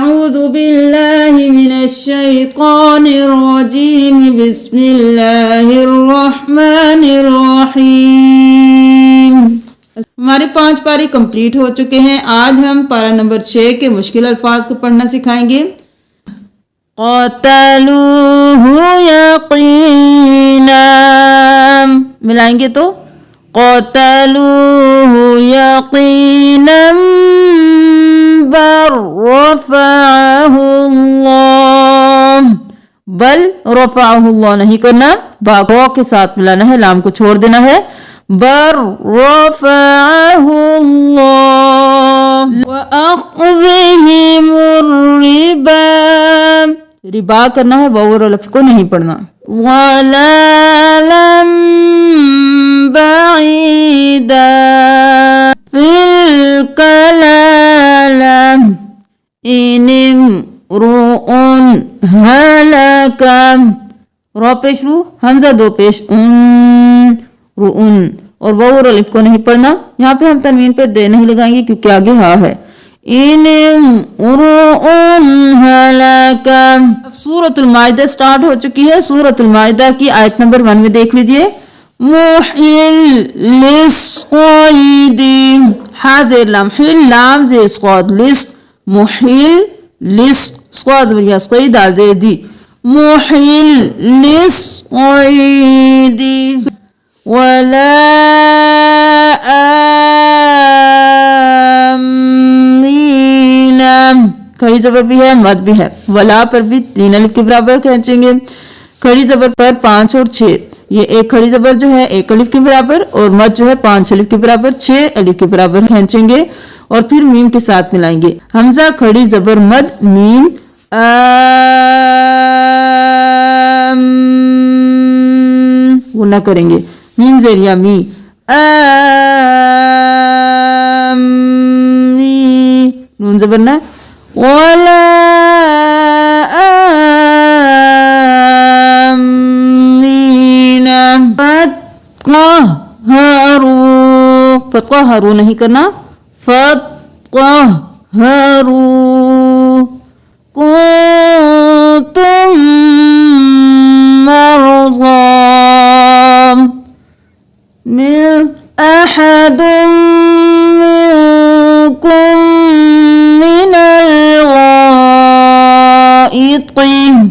अऊज़ु बिल्लाहि मिनश्शैतानिर्रजीम बिस्मिल्लाहिर्रहमानिर्रहीम। हमारे 5 पारे कंप्लीट हो चुके हैं। आज हम पारा नंबर 6 के मुश्किल अल्फाज को पढ़ना सिखाएंगे। क़तलूहु यक़ीना, मिलाएंगे तो क़तलूहु यक़ीनन बल रफ़अहुल्लाह, बल रफ़अहुल्लाह नहीं करना, बागों के साथ मिलाना है, लाम को छोड़ देना है। बल रफ़अहुल्लाह व अख़ज़िहिमुर रिबा, रिबा करना है, वाव और अलिफ को नहीं पढ़ना। ज़लालन बईदा फिल कलालम इनिमरुउन हलका, रो पेश रू, हमजा दो पेश उन, रुउन, और वाव और अलिफ को नहीं पढ़ना। यहाँ पे हम तनवीन पे दे नहीं लगाएंगे क्योंकि आगे हा है। इनिमरुउन हलका। सूरतुल माइदा स्टार्ट हो चुकी है। सूरतुल माइदा की आयत नंबर 1 में देख लीजिए। मुहिल लिस्क़ाइदी, हाज़िर लाम हिल लाम जे स्क़ाद लिस्ट, मुहिल लिस्ट स्क़ाद वरिया स्क़ाई दाल जे दी, मुहिल लिस्क़ाइदी वला आमीना, खड़ी जबर भी है, मद भी है। वला पर भी 3 अलिफ के बराबर खींचेंगे। खड़ी जबर पर 5 और 6, ये एक खड़ी जबर जो है 1 अलिफ के बराबर और मद जो है 5 अलिफ के बराबर 6 अलिफ के बराबर खींचेंगे और फिर मीम के साथ मिलाएंगे। हमजा खड़ी जबर मद मीम गुना करेंगे। मीम ज़ेरिया मी नून जबर ना वला फतक़हरू, फतक़हरू नहीं करना, फतक़हरू। कुन्तुम मरज़ा मिन अहदुम मिनकुम मिनल गाइति,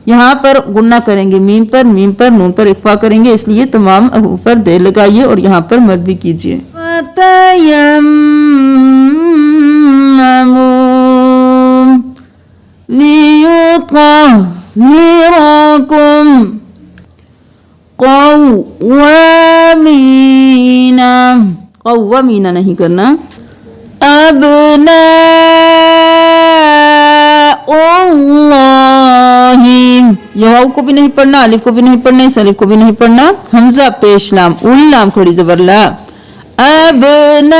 यहाँ पर गुन्ना करेंगे मीम पर नून पर इख्फा करेंगे, इसलिए तमाम ऊपर देर लगाइए और यहाँ पर मद भी कीजिए। फतयम्ममू लियुत्तहिरकुम क़व्वामीना, क़व्वामीना नहीं करना। अब्नाउल्लाहि, वाव को भी नहीं पढ़ना, अलिफ को भी नहीं पढ़ना, इस अलिफ को भी नहीं पढ़ना। हमजा पेश लाम उल लाम खड़ी जबर ला। अब्नाउल्लाहि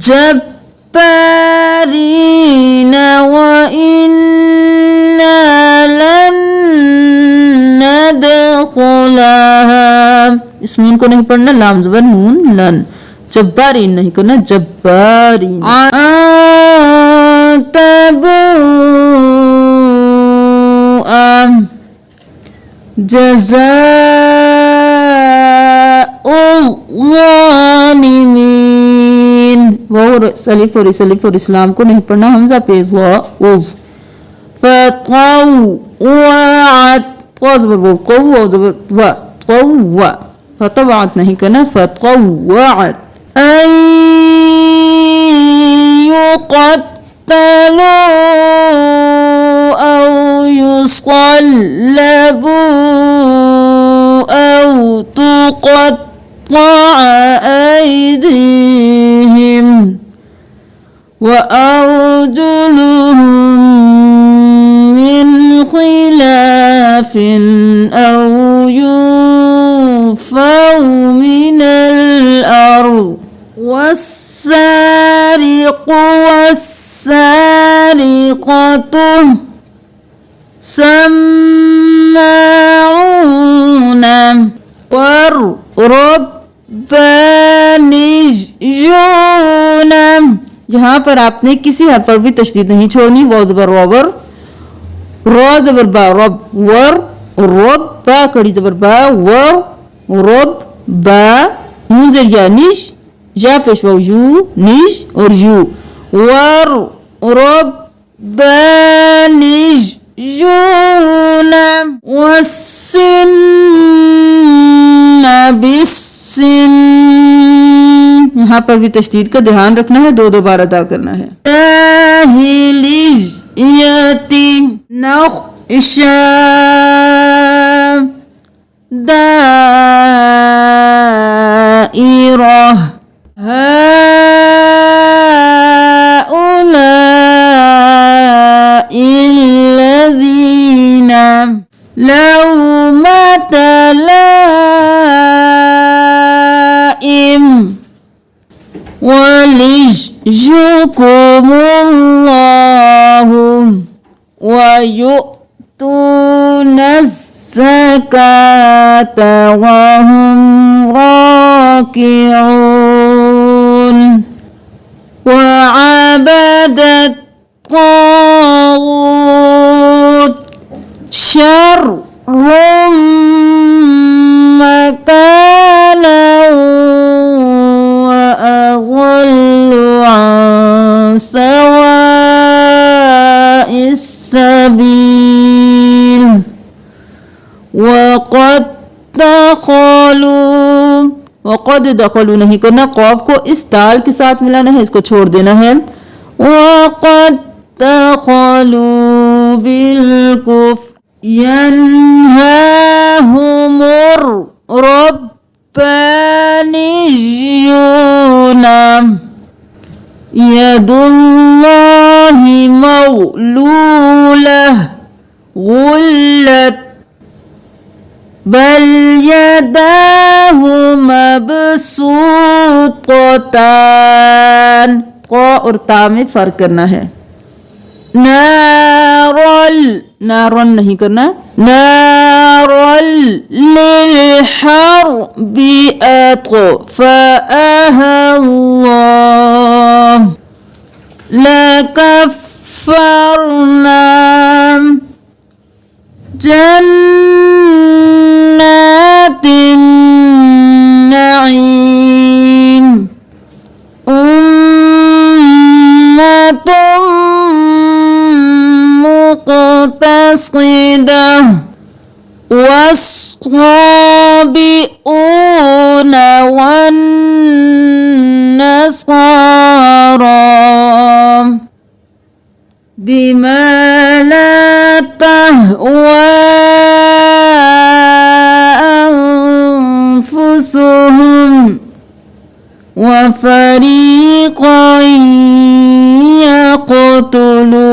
जब्बारीना व इन्ना लन नदखुलहा, इस नून को नहीं पढ़ना, लाम जबर नून लन, जब्बारीन नहीं करना, जब्बारीन। जज़ाउल ज़ालिमीन, वो सलिफ और सलिफ और इस्लाम को नहीं पढ़ना, हमजा पे उज़। फतक़व्वअत, क़ज़बर वो क़व्व ज़बर व क़व्व, फतवअत नहीं करना, फतक़व्वअत। युक़त्तलू औ युसल्लबू औ तुक़त्तअ ऐदीहिम व अर्जुलुहुम मिन खिलाफिन औ युनफ़ौ मिनल अर्ज़ वस्सारिक़ु वस्सारिक़तु सम्माऊन والربانيون यहाँ पर आपने किसी हर पर भी तशदीद नहीं छोड़नी। वो ज़बर रॉबर, रो ज़बर बा रब वर, रब बा कड़ी ज़बर बा वर, रब बा नून ज़रिया निश, या पेशवा यू निश और यू वर रब बानिश यूना वसिन बिसिन। यहाँ पर भी तशदीद का ध्यान रखना है, दो बार अदा करना है। यति नक्शा दाइरा हाउलाई الذين لومة لائم وليجزيكم الله ويؤتون الزكاة وهم راكعون وعبد الطاغوت شر مكانا وأضل عن سواء السبيل وقد दखलू नहीं करना, कौफ को इस दाल के साथ मिलाना है, इसको छोड़ देना है। वक़द दखलू बिलकुफ्र यन्हाहुमुर रब्बानियूना यदुल्लाहि मग़लूलह गुल्लत बल यदाहु मबसूततान। क़ और ता में फर्क करना है। नारल नहीं करना, नारल लिल हर्बि अत्फ़अहल्लाह लकफ़रना जन्नातिन नईम उम्मतुम मुक़तसिदा वस्साबिऊन वन्नसारा बिमा ला तहवा अनफुसुहुम वफरीक़न यक़तलून